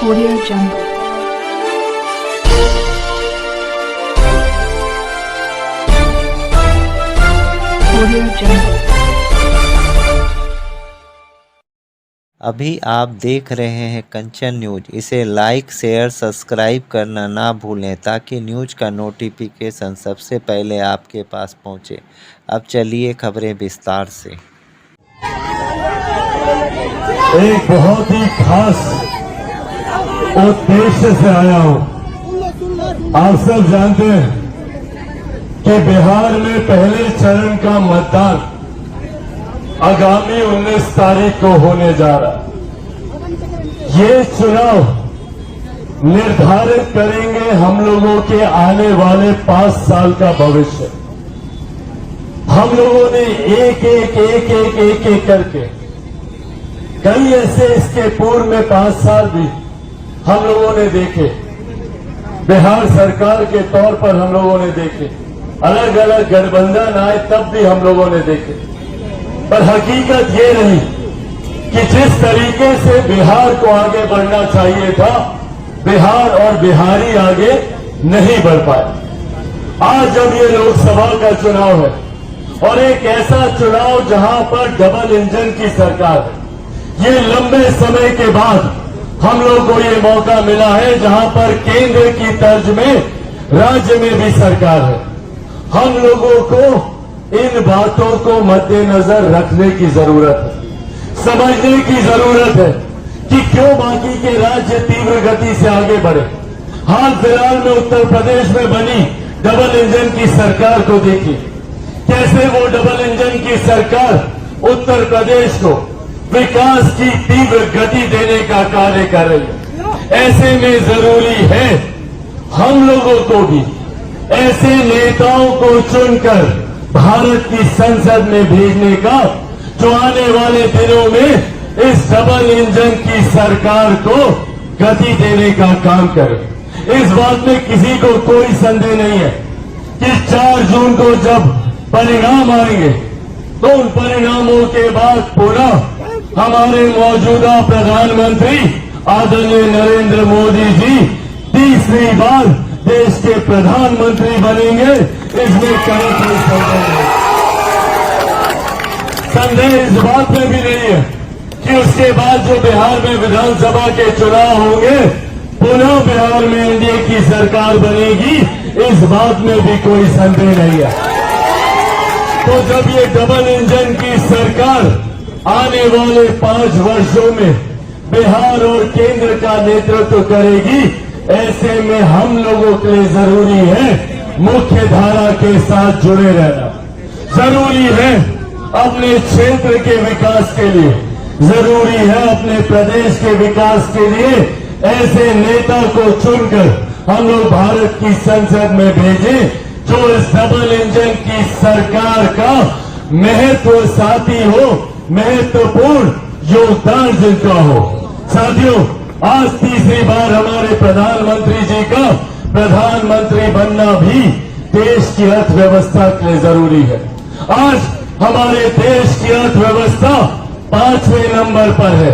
Audio Jungle. Audio Jungle. अभी आप देख रहे हैं कंचन न्यूज। इसे लाइक शेयर सब्सक्राइब करना ना भूलें ताकि न्यूज का नोटिफिकेशन सबसे पहले आपके पास पहुंचे। अब चलिए खबरें विस्तार से। एक बहुत ही खास उद्देश्य से आया हूं। आप सब जानते हैं कि बिहार में पहले चरण का मतदान आगामी 19 तारीख को होने जा रहा है। ये चुनाव निर्धारित करेंगे हम लोगों के आने वाले 5 साल का भविष्य। हम लोगों ने एक करके कई ऐसे इसके पूर्व में 5 साल भी हम लोगों ने देखे। बिहार सरकार के तौर पर हम लोगों ने देखे, अलग अलग गठबंधन आए तब भी हम लोगों ने देखे। पर हकीकत ये रही कि जिस तरीके से बिहार को आगे बढ़ना चाहिए था, बिहार और बिहारी आगे नहीं बढ़ पाए। आज जब ये लोकसभा का चुनाव है और एक ऐसा चुनाव जहां पर डबल इंजन की सरकार है, ये लंबे समय के बाद हम लोग को ये मौका मिला है जहां पर केंद्र की तर्ज में राज्य में भी सरकार है। हम लोगों को इन बातों को मद्देनजर रखने की जरूरत है, समझने की जरूरत है कि क्यों बाकी के राज्य तीव्र गति से आगे बढ़े। हाल फिलहाल में उत्तर प्रदेश में बनी डबल इंजन की सरकार को देखिए, कैसे वो डबल इंजन की सरकार उत्तर प्रदेश को विकास की तीव्र गति देने का कार्य कर रही है। ऐसे में जरूरी है हम लोगों को भी ऐसे नेताओं को चुनकर भारत की संसद में भेजने का, जो आने वाले दिनों में इस डबल इंजन की सरकार को गति देने का काम करे। इस बात में किसी को कोई संदेह नहीं है कि 4 जून को जब परिणाम आएंगे तो उन परिणामों के बाद पुनः हमारे मौजूदा प्रधानमंत्री आदरणीय नरेंद्र मोदी जी तीसरी बार देश के प्रधानमंत्री बनेंगे। इसमें कहीं कोई संदेह नहीं। संदेह इस बात में भी नहीं है कि उसके बाद जो बिहार में विधानसभा के चुनाव होंगे, पुनः बिहार में एनडीए की सरकार बनेगी। इस बात में भी कोई संदेह नहीं है। तो जब ये डबल इंजन की सरकार आने वाले 5 वर्षों में बिहार और केंद्र का नेतृत्व करेगी, ऐसे में हम लोगों के लिए जरूरी है मुख्य धारा के साथ जुड़े रहना। जरूरी है अपने क्षेत्र के विकास के लिए, जरूरी है अपने प्रदेश के विकास के लिए ऐसे नेता को चुनकर हम लोग भारत की संसद में भेजें जो इस डबल इंजन की सरकार का महत्व साथी हो, महत्वपूर्ण योगदान जिनका हो। साथियों, आज तीसरी बार हमारे प्रधानमंत्री जी का प्रधानमंत्री बनना भी देश की अर्थव्यवस्था के लिए जरूरी है। आज हमारे देश की अर्थव्यवस्था 5वें नंबर पर है।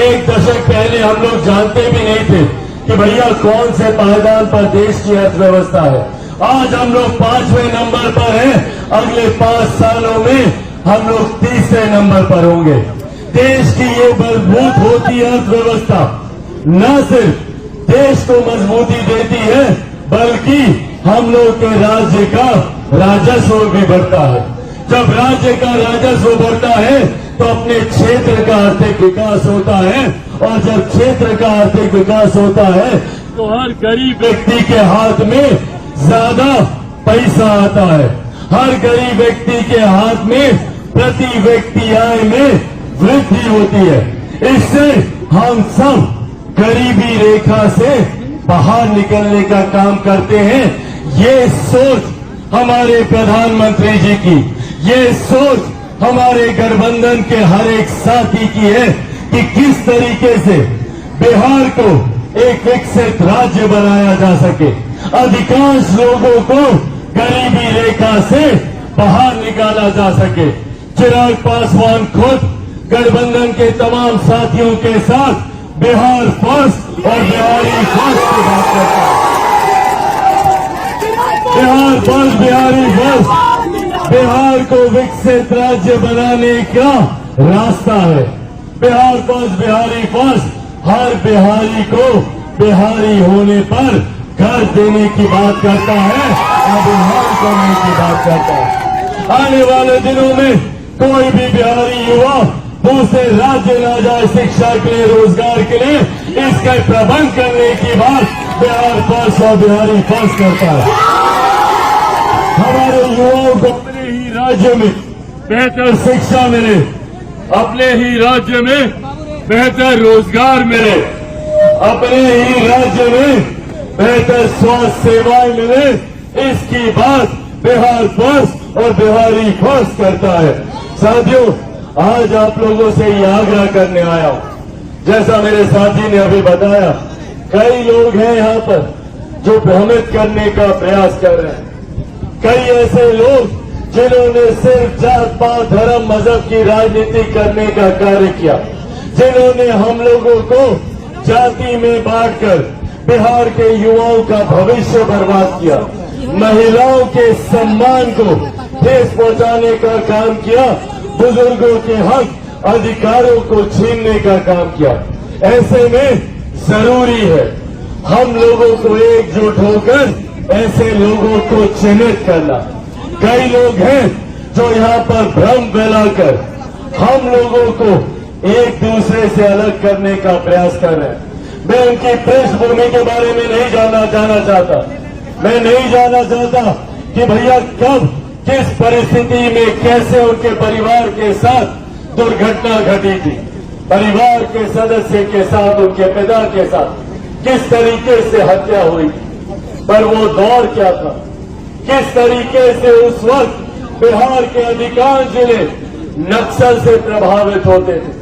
1 दशक पहले हम लोग जानते भी नहीं थे कि भैया कौन से पायदान पर देश की अर्थव्यवस्था है। आज हम लोग 5वें नंबर पर हैं। अगले 5 सालों में हम लोग 3रे नंबर पर होंगे। देश की ये मजबूत होती अर्थव्यवस्था न सिर्फ देश को मजबूती देती है, बल्कि हम लोग के राज्य का राजस्व भी बढ़ता है। जब राज्य का राजस्व बढ़ता है तो अपने क्षेत्र का आर्थिक विकास होता है, और जब क्षेत्र का आर्थिक विकास होता है तो हर गरीब व्यक्ति के हाथ में ज्यादा पैसा आता है। हर गरीब व्यक्ति के हाथ में प्रति व्यक्ति आय में वृद्धि होती है। इससे हम सब गरीबी रेखा से बाहर निकलने का काम करते हैं। ये सोच हमारे प्रधानमंत्री जी की, ये सोच हमारे गठबंधन के हर एक साथी की है कि किस तरीके से बिहार को एक विकसित राज्य बनाया जा सके, अधिकांश लोगों को गरीबी रेखा से बाहर निकाला जा सके। चिराग पासवान खुद गठबंधन के तमाम साथियों के साथ बिहार फर्स्ट और बिहारी फर्स्ट की बात करता है। बिहार फर्स्ट, बिहारी फर्स्ट बिहार को विकसित राज्य बनाने का रास्ता है। बिहार फर्स्ट, बिहारी फर्स्ट हर बिहारी को बिहारी होने पर घर देने की बात करता है, अभिमान करने की बात करता है। आने वाले दिनों में कोई भी बिहारी युवा दूसरे राज्य न जाए शिक्षा के लिए, रोजगार के लिए, इसका प्रबंध करने की बात बिहार फर्स्ट और बिहारी फर्स्ट करता है। हमारे युवाओं को अपने ही राज्य में बेहतर शिक्षा मिले, अपने ही राज्य में बेहतर रोजगार मिले, अपने ही राज्य में बेहतर स्वास्थ्य सेवाएं मिले, इसकी बात बिहार फर्स्ट और बिहारी फर्स्ट करता है। साथियों, आज आप लोगों से ये आग्रह करने आया हूं, जैसा मेरे साथी ने अभी बताया, कई लोग हैं यहाँ पर जो भ्रमित करने का प्रयास कर रहे हैं। कई ऐसे लोग जिन्होंने सिर्फ जात पात धर्म मजहब की राजनीति करने का कार्य किया, जिन्होंने हम लोगों को जाति में बांटकर बिहार के युवाओं का भविष्य बर्बाद किया, महिलाओं के सम्मान को ठेस पहुंचाने का काम किया, बुजुर्गों के हक अधिकारों को छीनने का काम किया। ऐसे में जरूरी है हम लोगों को एकजुट होकर ऐसे लोगों को चिन्हित करना। कई लोग हैं जो यहाँ पर भ्रम फैलाकर हम लोगों को एक दूसरे से अलग करने का प्रयास कर रहे हैं। मैं उनकी पृष्ठभूमि के बारे में नहीं जाना चाहता। मैं नहीं जानना चाहता कि भैया कब किस परिस्थिति में कैसे उनके परिवार के साथ दुर्घटना घटी थी, परिवार के सदस्य के साथ, उनके पिता के साथ किस तरीके से हत्या हुई, पर वो दौर क्या था, किस तरीके से उस वक्त बिहार के अधिकांश जिले नक्सल से प्रभावित होते थे,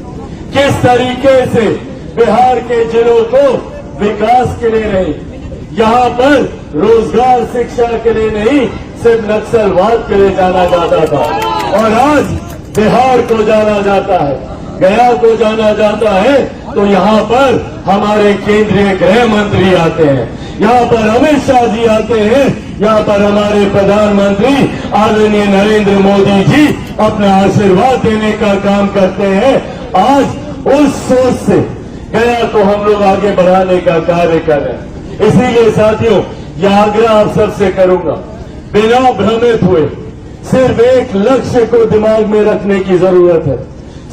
किस तरीके से बिहार के जिलों को विकास के लिए नहीं, यहाँ पर रोजगार शिक्षा के लिए नहीं, सिर्फ नक्सलवाद के लिए जाना जाता था। और आज बिहार को जाना जाता है, गया को जाना जाता है, तो यहाँ पर हमारे केंद्रीय गृह मंत्री आते हैं, यहाँ पर अमित शाह जी आते हैं, यहाँ पर हमारे प्रधानमंत्री आदरणीय नरेंद्र मोदी जी अपना आशीर्वाद देने का काम करते हैं। आज उस सोच से गया को हम लोग आगे बढ़ाने का कार्य कर रहे हैं। इसीलिए साथियों, यह आग्रह आप सबसे करूंगा, बिना भ्रमित हुए सिर्फ एक लक्ष्य को दिमाग में रखने की जरूरत है,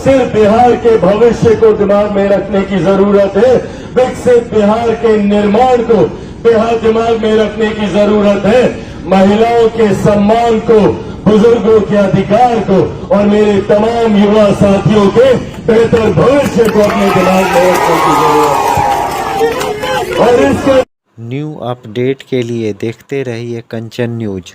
सिर्फ बिहार के भविष्य को दिमाग में रखने की जरूरत है, विकसित बिहार के निर्माण को बिहार दिमाग में रखने की जरूरत है, महिलाओं के सम्मान को, बुजुर्गों के अधिकार को और मेरे तमाम युवा साथियों के बेहतर भविष्य को अपने दिमाग में रखने की जरूरत है। और इसके न्यू अपडेट के लिए देखते रहिए कंचन न्यूज।